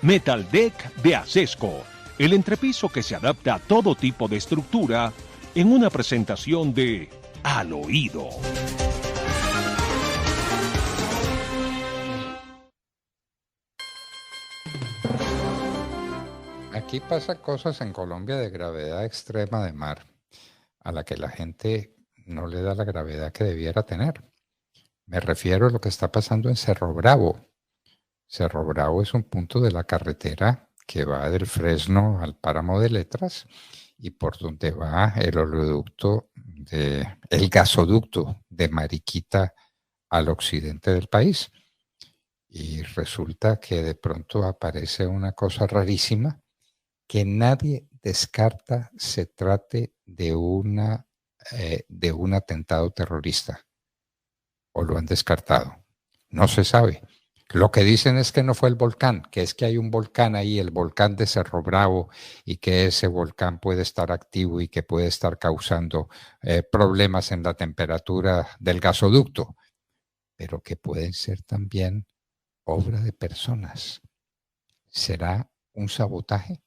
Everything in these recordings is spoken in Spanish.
Metaldeck de Acesco, el entrepiso que se adapta a todo tipo de estructura en una presentación de Al Oído. Aquí pasa cosas en Colombia de gravedad extrema de mar, a la que la gente no le da la gravedad que debiera tener. Me refiero a lo que está pasando en Cerro Bravo. Cerro Bravo es un punto de la carretera que va del Fresno al Páramo de Letras y por donde va el oleoducto, el gasoducto de Mariquita al occidente del país. Y resulta que de pronto aparece una cosa rarísima que nadie descarta se trate de un atentado terrorista, o lo han descartado. No se sabe. Lo que dicen es que no fue el volcán, que es que hay un volcán ahí, el volcán de Cerro Bravo, y que ese volcán puede estar activo y que puede estar causando problemas en la temperatura del gasoducto, pero que pueden ser también obra de personas. ¿Será un sabotaje?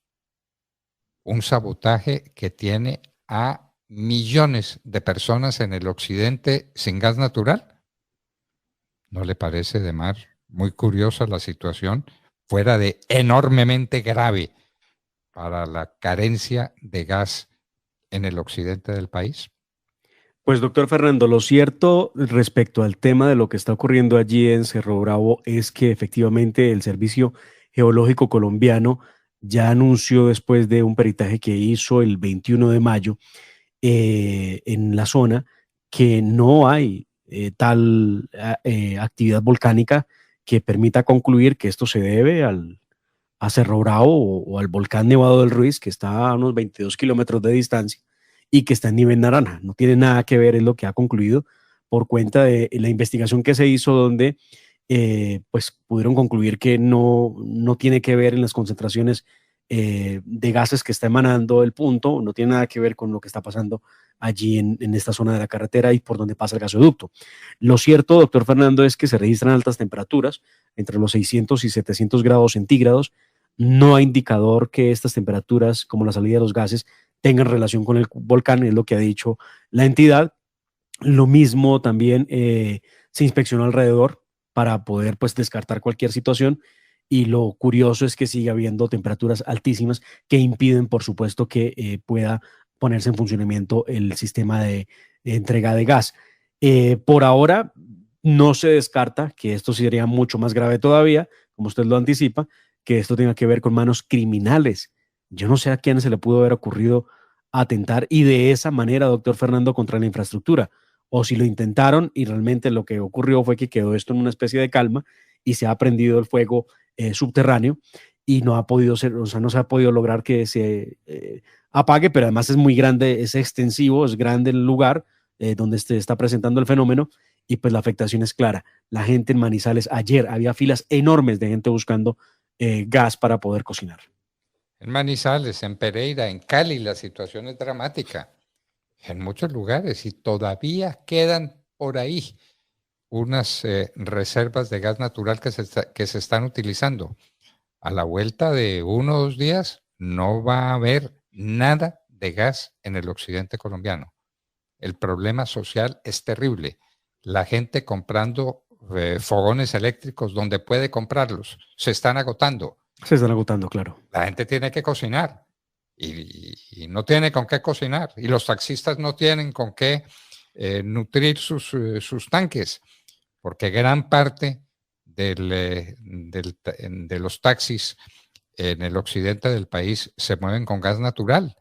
Un sabotaje que tiene a millones de personas en el occidente sin gas natural. ¿No le parece, Demar, muy curiosa la situación, fuera de enormemente grave para la carencia de gas en el occidente del país? Pues doctor Fernando, lo cierto respecto al tema de lo que está ocurriendo allí en Cerro Bravo es que efectivamente el Servicio Geológico Colombiano ya anunció después de un peritaje que hizo el 21 de mayo en la zona que no hay tal actividad volcánica que permita concluir que esto se debe a Cerro Bravo o al volcán Nevado del Ruiz, que está a unos 22 kilómetros de distancia y que está en nivel naranja. No tiene nada que ver, es lo que ha concluido por cuenta de la investigación que se hizo, donde pues pudieron concluir que no tiene que ver en las concentraciones de gases que está emanando el punto, no tiene nada que ver con lo que está pasando allí en esta zona de la carretera y por donde pasa el gasoducto. Lo cierto, doctor Fernando, es que se registran altas temperaturas, entre los 600 y 700 grados centígrados. No hay indicador que estas temperaturas, como la salida de los gases, tengan relación con el volcán, es lo que ha dicho la entidad. Lo mismo también se inspeccionó alrededor para poder pues descartar cualquier situación, y lo curioso es que sigue habiendo temperaturas altísimas que impiden, por supuesto, que pueda ponerse en funcionamiento el sistema de entrega de gas. Por ahora no se descarta que esto sería mucho más grave todavía, como usted lo anticipa, que esto tenga que ver con manos criminales. Yo no sé a quién se le pudo haber ocurrido atentar y de esa manera, doctor Fernando, contra la infraestructura, o si lo intentaron y realmente lo que ocurrió fue que quedó esto en una especie de calma y se ha prendido el fuego subterráneo y no ha podido ser, o sea, no se ha podido lograr que se apague, pero además es muy grande, es extensivo, es grande el lugar donde se está presentando el fenómeno y pues la afectación es clara. La gente en Manizales, ayer había filas enormes de gente buscando gas para poder cocinar. En Manizales, en Pereira, en Cali, la situación es dramática en muchos lugares y todavía quedan por ahí unas reservas de gas natural que se están utilizando. A la vuelta de 1 o 2 días no va a haber nada de gas en el occidente colombiano. El problema social es terrible. La gente comprando fogones eléctricos donde puede comprarlos, se están agotando. Se están agotando, claro. La gente tiene que cocinar y no tiene con qué cocinar. Y los taxistas no tienen con qué nutrir sus tanques, porque gran parte de los taxis en el occidente del país se mueven con gas natural.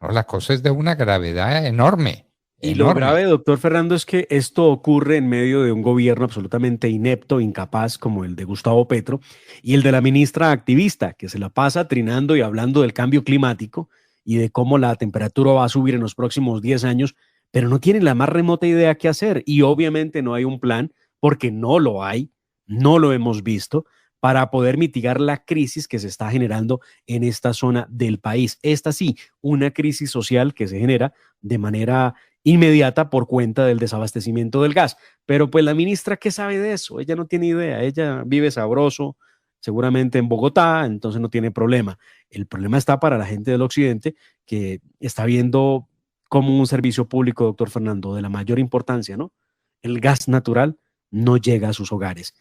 ¿No? La cosa es de una gravedad enorme. Y lo Enorme. grave, doctor Fernando, es que esto ocurre en medio de un gobierno absolutamente inepto, incapaz, como el de Gustavo Petro, y el de la ministra activista, que se la pasa trinando y hablando del cambio climático y de cómo la temperatura va a subir en los próximos 10 años, pero no tiene la más remota idea qué hacer. Y obviamente no hay un plan, porque no lo hay, no lo hemos visto, para poder mitigar la crisis que se está generando en esta zona del país. Esta sí, una crisis social que se genera de manera inmediata por cuenta del desabastecimiento del gas. Pero pues la ministra, ¿qué sabe de eso? Ella no tiene idea, ella vive sabroso, seguramente en Bogotá, entonces no tiene problema. El problema está para la gente del occidente que está viendo como un servicio público, doctor Fernando, de la mayor importancia, ¿no? El gas natural no llega a sus hogares.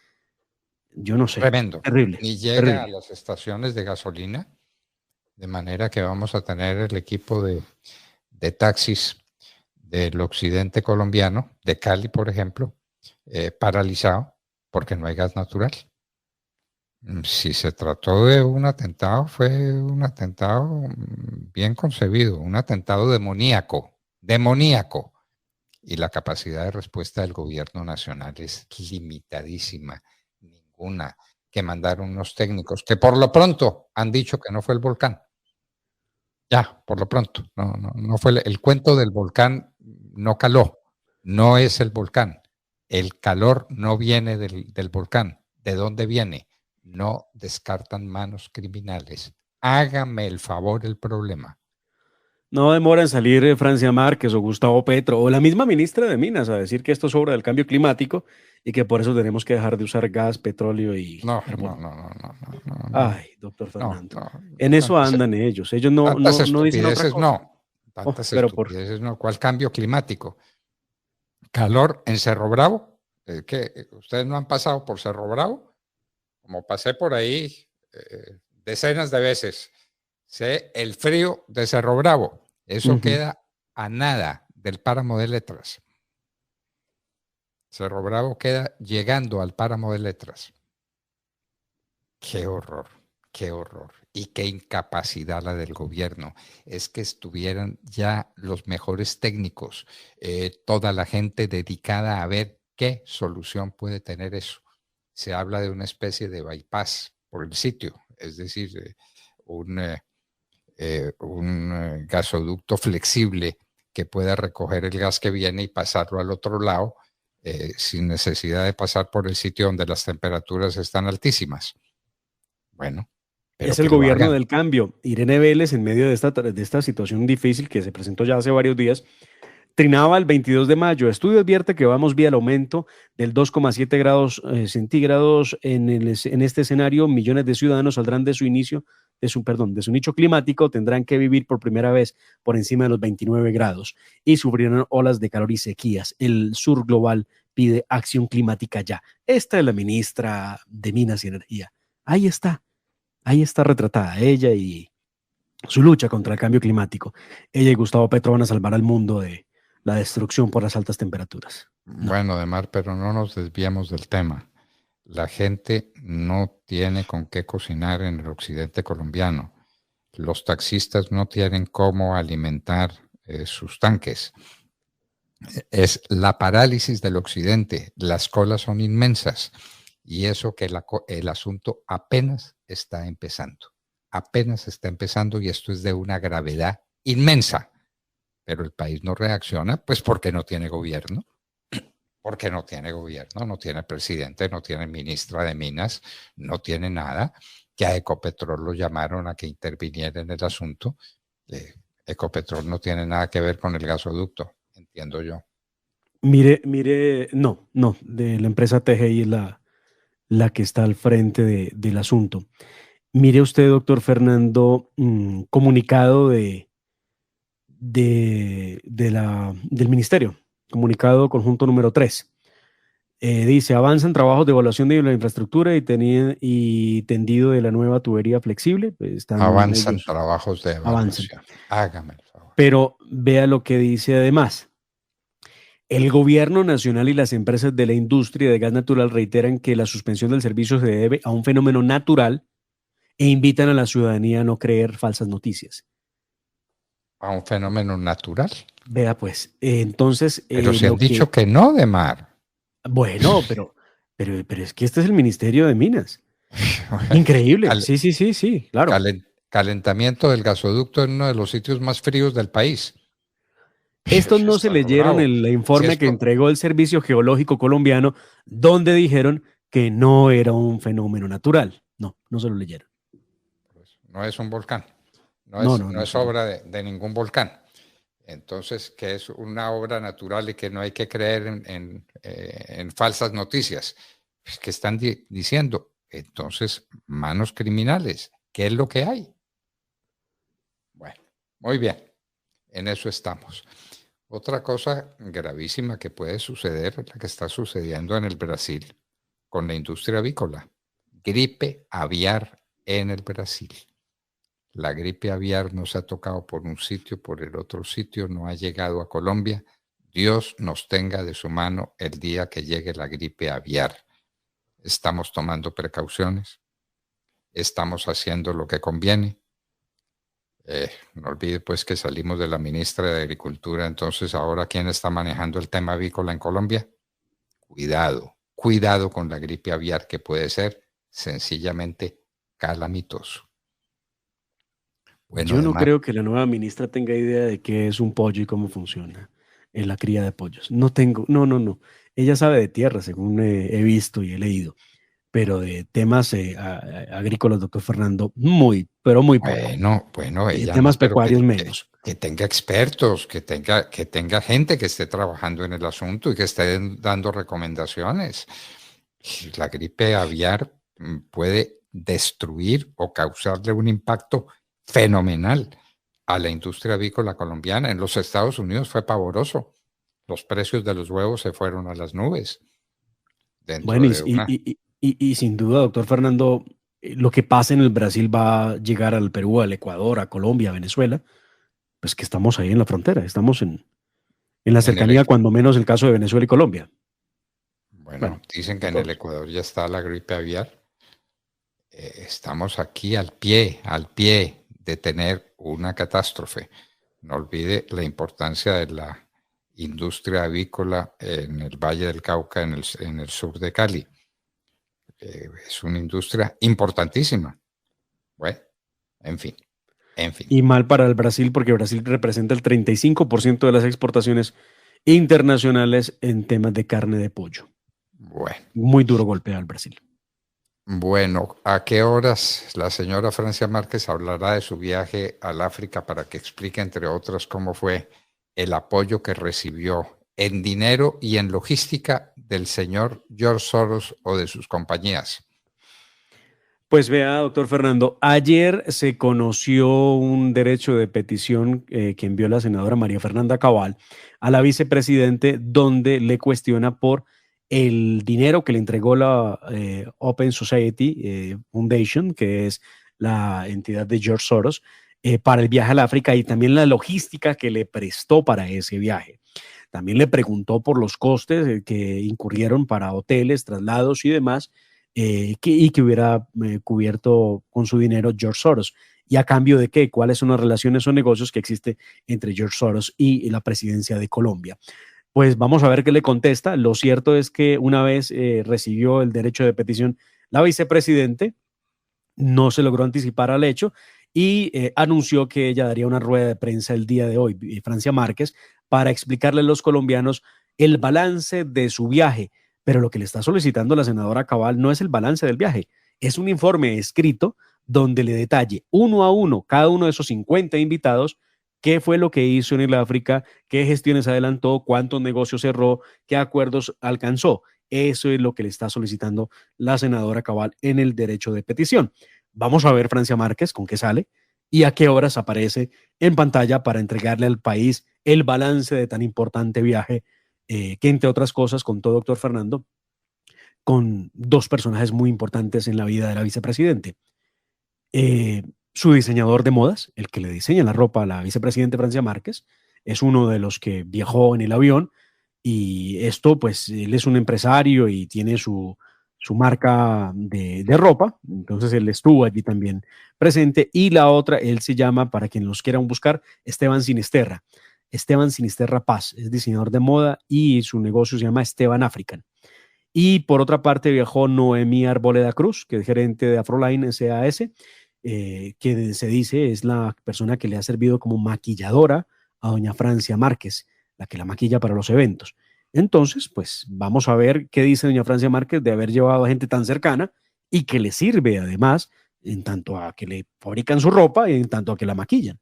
Yo no sé. Tremendo. Terrible. Ni llega a las estaciones de gasolina, de manera que vamos a tener el equipo de taxis del occidente colombiano, de Cali, por ejemplo, paralizado porque no hay gas natural. Si se trató de un atentado, fue un atentado bien concebido, un atentado demoníaco, demoníaco. Y la capacidad de respuesta del gobierno nacional es limitadísima, ninguna. Que mandaron unos técnicos que por lo pronto han dicho que no fue el volcán. Ya, por lo pronto, no fue el cuento del volcán, no caló, no es el volcán. El calor no viene del volcán. ¿De dónde viene? No descartan manos criminales. Hágame el favor el problema. No demora en salir Francia Márquez o Gustavo Petro o la misma ministra de Minas a decir que esto es obra del cambio climático y que por eso tenemos que dejar de usar gas, petróleo y carbón. No. Ay, doctor Fernando. En eso andan ellos. Ellos no dicen otra cosa. Tantas estupideces no. ¿Cuál cambio climático? Calor en Cerro Bravo. ¿Qué? ¿Ustedes no han pasado por Cerro Bravo? Como pasé por ahí decenas de veces. Sé el frío de Cerro Bravo. Eso queda a nada del páramo de Letras. Cerro Bravo queda llegando al páramo de Letras. Qué horror, qué horror. Y qué incapacidad la del gobierno. Es que estuvieran ya los mejores técnicos, toda la gente dedicada a ver qué solución puede tener eso. Se habla de una especie de bypass por el sitio, es decir, un gasoducto flexible que pueda recoger el gas que viene y pasarlo al otro lado sin necesidad de pasar por el sitio donde las temperaturas están altísimas. Bueno. Es el gobierno del cambio. Irene Vélez, en medio de esta situación difícil que se presentó ya hace varios días, trinaba el 22 de mayo. Estudio advierte que vamos vía el aumento del 2,7 grados centígrados en este escenario. Millones de ciudadanos saldrán de su nicho climático, tendrán que vivir por primera vez por encima de los 29 grados y sufrirán olas de calor y sequías. El sur global pide acción climática ya. Esta es la ministra de Minas y Energía. Ahí está retratada ella y su lucha contra el cambio climático. Ella y Gustavo Petro van a salvar al mundo de la destrucción por las altas temperaturas. No. Bueno, Demar, pero no nos desviamos del tema. La gente no tiene con qué cocinar en el occidente colombiano. Los taxistas no tienen cómo alimentar sus tanques. Es la parálisis del occidente. Las colas son inmensas. Y eso que el asunto apenas está empezando. Apenas está empezando y esto es de una gravedad inmensa. Pero el país no reacciona, pues porque no tiene gobierno. Porque no tiene gobierno, no tiene presidente, no tiene ministra de Minas, no tiene nada. Que a Ecopetrol lo llamaron a que interviniera en el asunto. Ecopetrol no tiene nada que ver con el gasoducto, entiendo yo. Mire, no, de la empresa TGI es la que está al frente del asunto. Mire usted, doctor Fernando, comunicado del ministerio, comunicado conjunto número 3. Dice, avanzan trabajos de evaluación de la infraestructura y tendido de la nueva tubería flexible. Avanzan trabajos de evaluación. Hágame el favor. Pero vea lo que dice además. El gobierno nacional y las empresas de la industria de gas natural reiteran que la suspensión del servicio se debe a un fenómeno natural e invitan a la ciudadanía a no creer falsas noticias. ¿A un fenómeno natural? Vea pues, entonces... Pero se han dicho que no, Demar. Bueno, pero es que este es el Ministerio de Minas. Increíble. Sí, claro. Calentamiento del gasoducto en uno de los sitios más fríos del país. Estos no se leyeron el informe que entregó el Servicio Geológico Colombiano, donde dijeron que no era un fenómeno natural. No se lo leyeron. No es un volcán. No es obra de ningún volcán. Entonces, que es una obra natural y que no hay que creer en falsas noticias. Pues, que están diciendo, entonces manos criminales. ¿Qué es lo que hay? Bueno, muy bien, en eso estamos. Otra cosa gravísima que puede suceder es la que está sucediendo en el Brasil con la industria avícola. Gripe aviar en el Brasil. La gripe aviar nos ha tocado por un sitio, por el otro sitio, no ha llegado a Colombia. Dios nos tenga de su mano el día que llegue la gripe aviar. Estamos tomando precauciones, estamos haciendo lo que conviene. No olvide pues que salimos de la ministra de Agricultura, entonces ahora ¿quién está manejando el tema avícola en Colombia? Cuidado con la gripe aviar que puede ser sencillamente calamitoso. Bueno, Yo no además, creo que la nueva ministra tenga idea de qué es un pollo y cómo funciona en la cría de pollos. No tengo, no. Ella sabe de tierra, según he visto y he leído, pero de temas agrícolas, doctor Fernando, pero muy poco. bueno, Y de ella no, temas pero pecuarios menos. que tenga expertos, que tenga gente que esté trabajando en el asunto y que esté dando recomendaciones. La gripe aviar puede destruir o causarle un impacto fenomenal a la industria avícola colombiana. En los Estados Unidos fue pavoroso. Los precios de los huevos se fueron a las nubes dentro Bueno, de una. y sin duda, doctor Fernando, lo que pasa en el Brasil va a llegar al Perú, al Ecuador, a Colombia, a Venezuela, pues que estamos ahí en la frontera, estamos en la En el, cercanía, cuando menos el caso de Venezuela y Colombia. bueno, Bueno, dicen que de en el todos. Ecuador ya está la gripe aviar. Estamos aquí al pie de tener una catástrofe. No olvide la importancia de la industria avícola en el Valle del Cauca, en el sur de Cali. Es una industria importantísima. Bueno, en fin. Y mal para el Brasil, porque Brasil representa el 35% de las exportaciones internacionales en temas de carne de pollo. Bueno, Muy duro golpe al Brasil. bueno, ¿a qué horas la señora Francia Márquez hablará de su viaje al África para que explique, entre otras, cómo fue el apoyo que recibió en dinero y en logística del señor George Soros o de sus compañías? Pues vea, doctor Fernando, ayer se conoció un derecho de petición que envió la senadora María Fernanda Cabal a la vicepresidente, donde le cuestiona por el dinero que le entregó la Open Society Foundation, que es la entidad de George Soros, para el viaje al África, y también la logística que le prestó para ese viaje. También le preguntó por los costes que incurrieron para hoteles, traslados y demás, que hubiera cubierto con su dinero George Soros. ¿Y a cambio de qué? ¿Cuáles son las relaciones o negocios que existe entre George Soros y la presidencia de Colombia? Pues vamos a ver qué le contesta. Lo cierto es que una vez recibió el derecho de petición la vicepresidente, no se logró anticipar al hecho y anunció que ella daría una rueda de prensa el día de hoy, Francia Márquez, para explicarle a los colombianos el balance de su viaje. Pero lo que le está solicitando la senadora Cabal no es el balance del viaje, es un informe escrito donde le detalle uno a uno, cada uno de esos 50 invitados, qué fue lo que hizo en el África, qué gestiones adelantó, cuántos negocios cerró, qué acuerdos alcanzó. Eso es lo que le está solicitando la senadora Cabal en el derecho de petición. Vamos a ver Francia Márquez con qué sale y a qué horas aparece en pantalla para entregarle al país el balance de tan importante viaje que, entre otras cosas, contó doctor Fernando con dos personajes muy importantes en la vida de la vicepresidente. Su diseñador de modas, el que le diseña la ropa a la vicepresidente Francia Márquez, es uno de los que viajó en el avión, y esto, pues, él es un empresario y tiene su marca de ropa, entonces él estuvo allí también presente. Y la otra, él se llama, para quien los quieran buscar, Esteban Sinisterra. Esteban Sinisterra Paz, es diseñador de moda y su negocio se llama Esteban African. Y por otra parte viajó Noemí Arboleda Cruz, que es gerente de Afroline SAS, que se dice es la persona que le ha servido como maquilladora a doña Francia Márquez, la que la maquilla para los eventos. Entonces, pues vamos a ver qué dice doña Francia Márquez de haber llevado a gente tan cercana y que le sirve además en tanto a que le fabrican su ropa y en tanto a que la maquillan.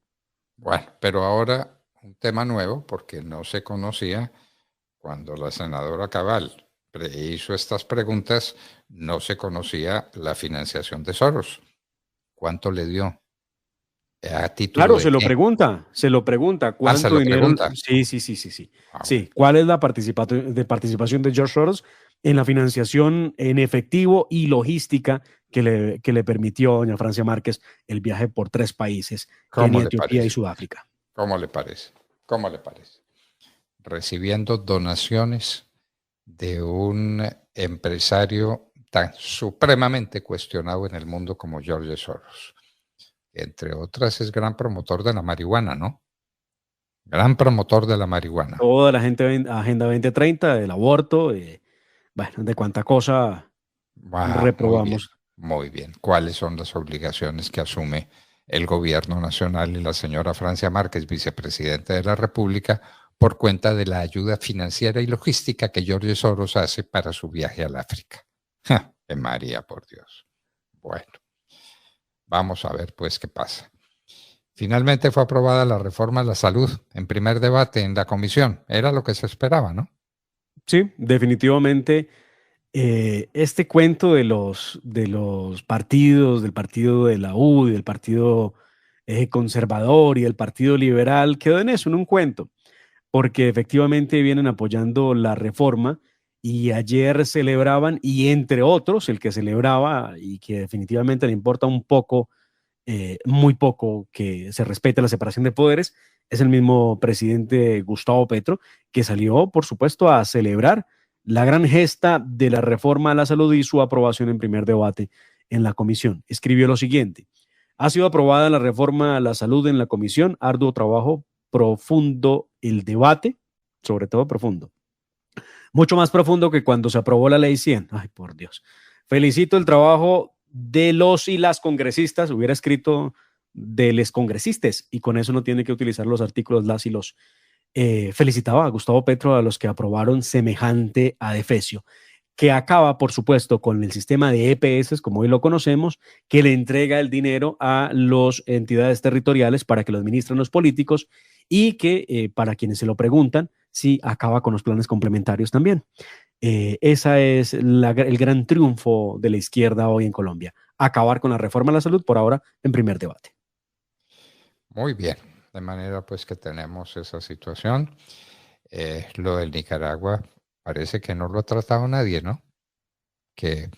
Bueno, pero ahora un tema nuevo porque no se conocía cuando la senadora Cabal hizo estas preguntas, no se conocía la financiación de Soros. ¿Cuánto le dio? ¿A título Claro, de se lo qué? pregunta, Ah, se ¿cuánto lo dinero? pregunta. Sí, sí, sí, sí, sí. Ah, bueno. Sí, ¿cuál es la participación de George Soros en la financiación en efectivo y logística que le permitió a doña Francia Márquez el viaje por 3 países, ¿Cómo Kenia, le Etiopía y parece? Sudáfrica? ¿Cómo le parece? ¿Cómo le parece? Recibiendo donaciones de un empresario tan supremamente cuestionado en el mundo como George Soros. Entre otras, es gran promotor de la marihuana, ¿no? Gran promotor de la marihuana. Toda la gente Agenda 2030, del aborto, bueno, de cuánta cosa Ah, muy bien, reprobamos. muy bien. ¿Cuáles son las obligaciones que asume el gobierno nacional y la señora Francia Márquez, vicepresidenta de la República, por cuenta de la ayuda financiera y logística que George Soros hace para su viaje al África? ¡Ja! ¡Qué María, por Dios! Bueno, vamos a ver pues qué pasa. Finalmente fue aprobada la reforma a la salud en primer debate en la comisión. Era lo que se esperaba, ¿no? Sí, definitivamente. Este cuento de los partidos, del partido de la U y del partido conservador y del partido liberal, quedó en eso, en un cuento, porque efectivamente vienen apoyando la reforma y ayer celebraban, y entre otros, el que celebraba y que definitivamente le importa un poco, muy poco que se respete la separación de poderes, es el mismo presidente Gustavo Petro, que salió, por supuesto, a celebrar la gran gesta de la reforma a la salud y su aprobación en primer debate en la comisión. Escribió lo siguiente: ha sido aprobada la reforma a la salud en la comisión, arduo trabajo, profundo el debate, sobre todo profundo. Mucho más profundo que cuando se aprobó la ley 100. Ay, por Dios. Felicito el trabajo de los y las congresistas. Hubiera escrito de les congresistas y con eso no tiene que utilizar los artículos las y los. Felicitaba a Gustavo Petro, a los que aprobaron semejante adefesio, que acaba, por supuesto, con el sistema de EPS, como hoy lo conocemos, que le entrega el dinero a las entidades territoriales para que lo administren los políticos y que, para quienes se lo preguntan, sí acaba con los planes complementarios también. Esa es el gran triunfo de la izquierda hoy en Colombia, acabar con la reforma a la salud por ahora en primer debate. Muy bien, de manera pues que tenemos esa situación. Lo del Nicaragua parece que no lo ha tratado nadie, ¿no? Que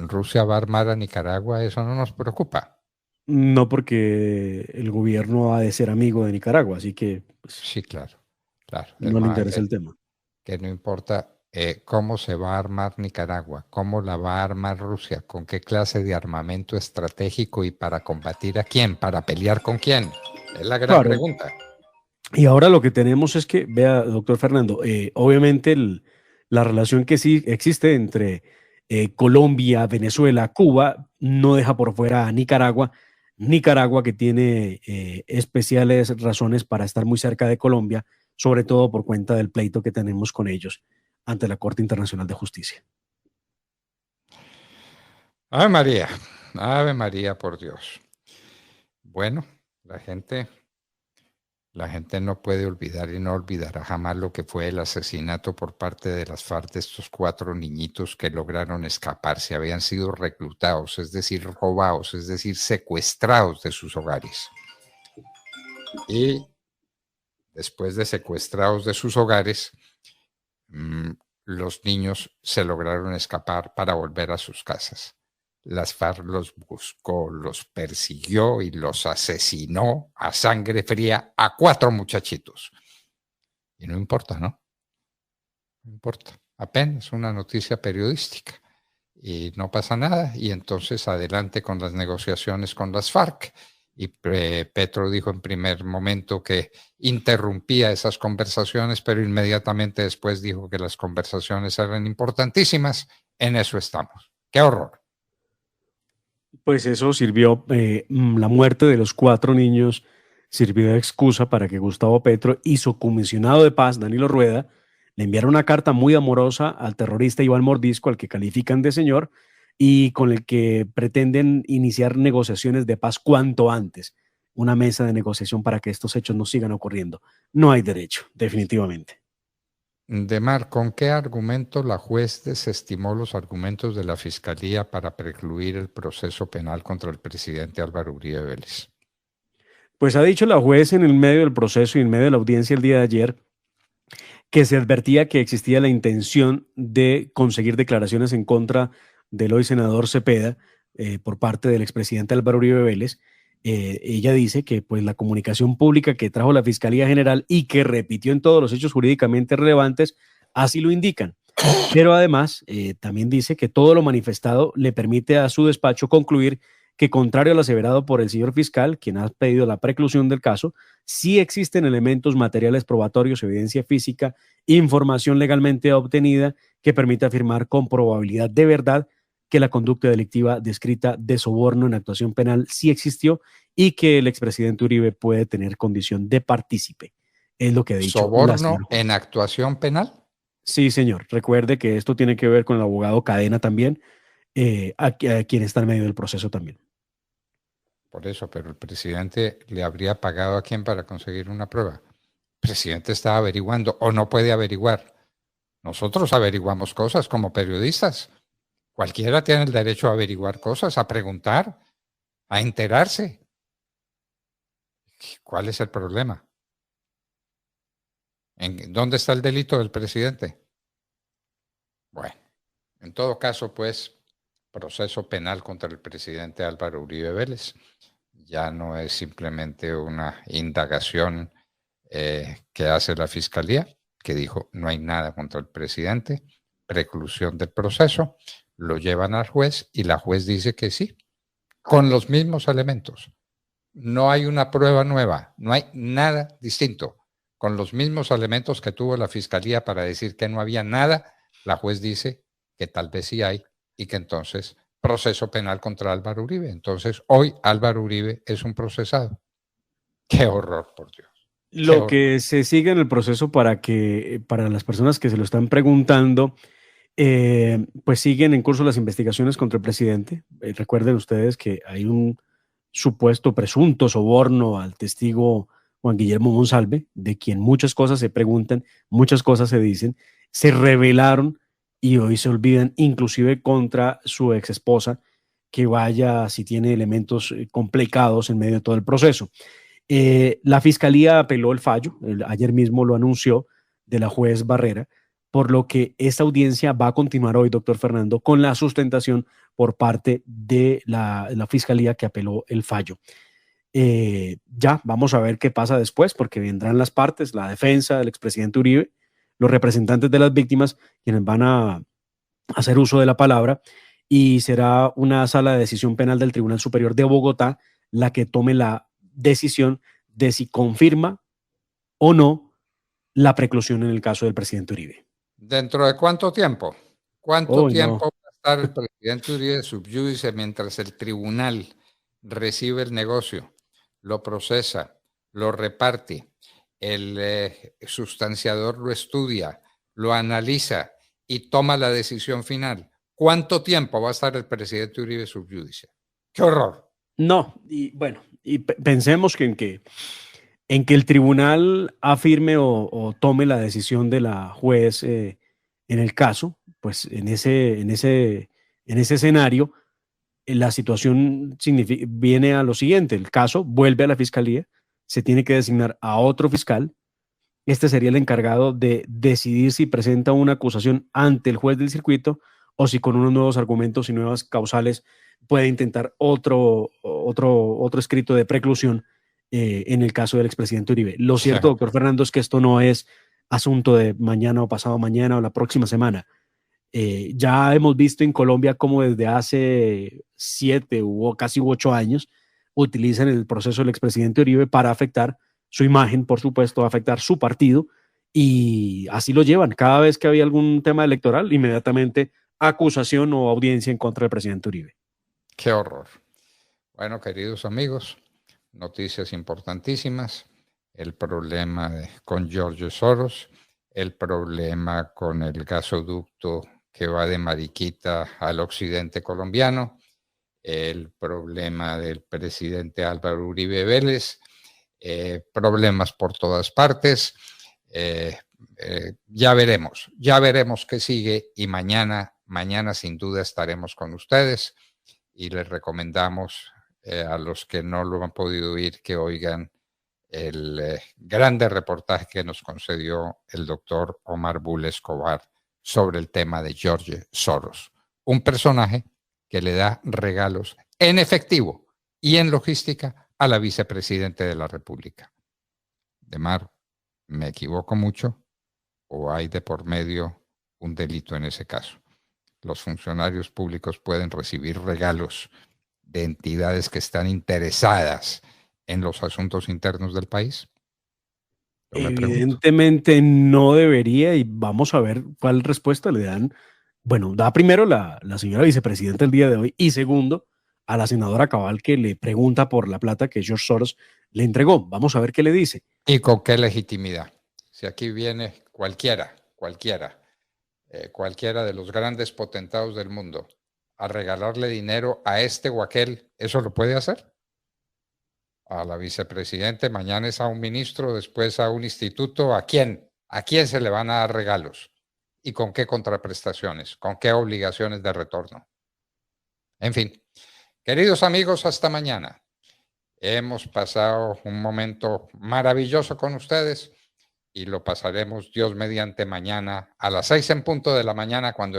Rusia va a armar a Nicaragua, eso no nos preocupa. No, porque el gobierno ha de ser amigo de Nicaragua, así que pues, Sí, claro, claro. no le interesa el tema. Que no importa cómo se va a armar Nicaragua, cómo la va a armar Rusia, con qué clase de armamento estratégico y para combatir a quién, para pelear con quién. Es la gran Claro. pregunta. Y ahora lo que tenemos es que, vea, doctor Fernando, obviamente la relación que sí existe entre Colombia, Venezuela, Cuba, no deja por fuera a Nicaragua. Nicaragua que tiene especiales razones para estar muy cerca de Colombia, sobre todo por cuenta del pleito que tenemos con ellos ante la Corte Internacional de Justicia. Ave María, por Dios. Bueno, la gente no puede olvidar y no olvidará jamás lo que fue el asesinato por parte de las FARC de estos 4 niñitos que lograron escaparse, habían sido reclutados, es decir, robados, es decir, secuestrados de sus hogares. Y después de secuestrados de sus hogares, los niños se lograron escapar para volver a sus casas. Las FARC los buscó, los persiguió y los asesinó a sangre fría a 4 muchachitos. Y no importa, ¿no? No importa. Apenas una noticia periodística. Y no pasa nada. Y entonces adelante con las negociaciones con las FARC. Y Petro dijo en primer momento que interrumpía esas conversaciones, pero inmediatamente después dijo que las conversaciones eran importantísimas. En eso estamos. ¡Qué horror! Pues eso sirvió, la muerte de los 4 niños sirvió de excusa para que Gustavo Petro y su comisionado de paz, Danilo Rueda, le enviaron una carta muy amorosa al terrorista Iván Mordisco, al que califican de señor, y con el que pretenden iniciar negociaciones de paz cuanto antes, una mesa de negociación para que estos hechos no sigan ocurriendo. No hay derecho, definitivamente. Demar, ¿con qué argumento la juez desestimó los argumentos de la Fiscalía para precluir el proceso penal contra el presidente Álvaro Uribe Vélez? Pues ha dicho la juez en el medio del proceso y en medio de la audiencia el día de ayer que se advertía que existía la intención de conseguir declaraciones en contra del hoy senador Cepeda por parte del expresidente Álvaro Uribe Vélez. Ella dice que pues, la comunicación pública que trajo la Fiscalía General y que repitió en todos los hechos jurídicamente relevantes así lo indican. Pero además también dice que todo lo manifestado le permite a su despacho concluir que, contrario a lo aseverado por el señor fiscal, quien ha pedido la preclusión del caso, sí existen elementos materiales probatorios, evidencia física, información legalmente obtenida que permite afirmar con probabilidad de verdad que la conducta delictiva descrita de soborno en actuación penal sí existió y que el expresidente Uribe puede tener condición de partícipe. Es lo que ha dicho la ¿Soborno señora. en actuación penal? Sí, señor. Recuerde que esto tiene que ver con el abogado Cadena también, a quien está en medio del proceso también. Por eso, pero el presidente le habría pagado a quién para conseguir una prueba. El presidente está averiguando o no puede averiguar. Nosotros averiguamos cosas como periodistas. Cualquiera tiene el derecho a averiguar cosas, a preguntar, a enterarse. ¿Cuál es el problema? ¿En dónde está el delito del presidente? Bueno, en todo caso, pues, proceso penal contra el presidente Álvaro Uribe Vélez. Ya no es simplemente una indagación que hace la Fiscalía, que dijo no hay nada contra el presidente, preclusión del proceso, lo llevan al juez y la juez dice que sí, con los mismos elementos. No hay una prueba nueva, no hay nada distinto. Con los mismos elementos que tuvo la Fiscalía para decir que no había nada, la juez dice que tal vez sí hay y que entonces proceso penal contra Álvaro Uribe. Entonces, hoy Álvaro Uribe es un procesado. ¡Qué horror, por Dios! Lo que se sigue en el proceso para las personas que se lo están preguntando, pues siguen en curso las investigaciones contra el presidente. Recuerden ustedes que hay un supuesto presunto soborno al testigo Juan Guillermo Monsalve, de quien muchas cosas se preguntan, muchas cosas se dicen, se revelaron y hoy se olvidan, inclusive contra su ex esposa, que vaya si tiene elementos complicados en medio de todo el proceso. La Fiscalía apeló el fallo, ayer mismo lo anunció, de la juez Barrera, por lo que esta audiencia va a continuar hoy, doctor Fernando, con la sustentación por parte de la Fiscalía que apeló el fallo. Ya vamos a ver qué pasa después, porque vendrán las partes, la defensa del expresidente Uribe, los representantes de las víctimas, quienes van a hacer uso de la palabra, y será una sala de decisión penal del Tribunal Superior de Bogotá la que tome la decisión de si confirma o no la preclusión en el caso del presidente Uribe. ¿Dentro de cuánto tiempo? ¿Cuánto tiempo No. va a estar el presidente Uribe sub iudice mientras el tribunal recibe el negocio, lo procesa, lo reparte, el sustanciador lo estudia, lo analiza y toma la decisión final? ¿Cuánto tiempo va a estar el presidente Uribe sub iudice? ¡Qué horror! No, y bueno, y pensemos que en que el tribunal afirme o tome la decisión de la juez en el caso, pues en ese escenario, la situación viene a lo siguiente: el caso vuelve a la fiscalía, se tiene que designar a otro fiscal. Este sería el encargado de decidir si presenta una acusación ante el juez del circuito o si con unos nuevos argumentos y nuevas causales puede intentar otro escrito de preclusión en el caso del expresidente Uribe. Lo cierto, doctor Fernando, es que esto no es asunto de mañana o pasado mañana o la próxima semana. Ya hemos visto en Colombia cómo desde hace 7 o casi 8 años utilizan el proceso del expresidente Uribe para afectar su imagen, por supuesto, afectar su partido, y así lo llevan. Cada vez que había algún tema electoral, inmediatamente acusación o audiencia en contra del presidente Uribe. ¡Qué horror! Bueno, queridos amigos, noticias importantísimas. El problema con George Soros, el problema con el gasoducto que va de Mariquita al occidente colombiano, el problema del presidente Álvaro Uribe Vélez, problemas por todas partes. ya veremos qué sigue y mañana sin duda estaremos con ustedes y les recomendamos a los que no lo han podido oír que oigan el grande reportaje que nos concedió el doctor Omar Bull Escobar sobre el tema de George Soros, un personaje que le da regalos en efectivo y en logística a la vicepresidenta de la República. Demar, ¿me equivoco mucho o hay de por medio un delito en ese caso? Los funcionarios públicos pueden recibir regalos de entidades que están interesadas en los asuntos internos del país. Evidentemente no debería, y vamos a ver cuál respuesta le dan. Bueno, da primero la señora vicepresidenta el día de hoy y segundo a la senadora Cabal, que le pregunta por la plata que George Soros le entregó. Vamos a ver qué le dice. ¿Y con qué legitimidad? Si aquí viene cualquiera de los grandes potentados del mundo a regalarle dinero a este o aquel, ¿eso lo puede hacer? A la vicepresidenta, mañana es a un ministro, después a un instituto. ¿A quién? ¿A quién se le van a dar regalos? ¿Y con qué contraprestaciones? ¿Con qué obligaciones de retorno? En fin, queridos amigos, hasta mañana. Hemos pasado un momento maravilloso con ustedes y lo pasaremos Dios mediante mañana a las 6 en punto de la mañana cuando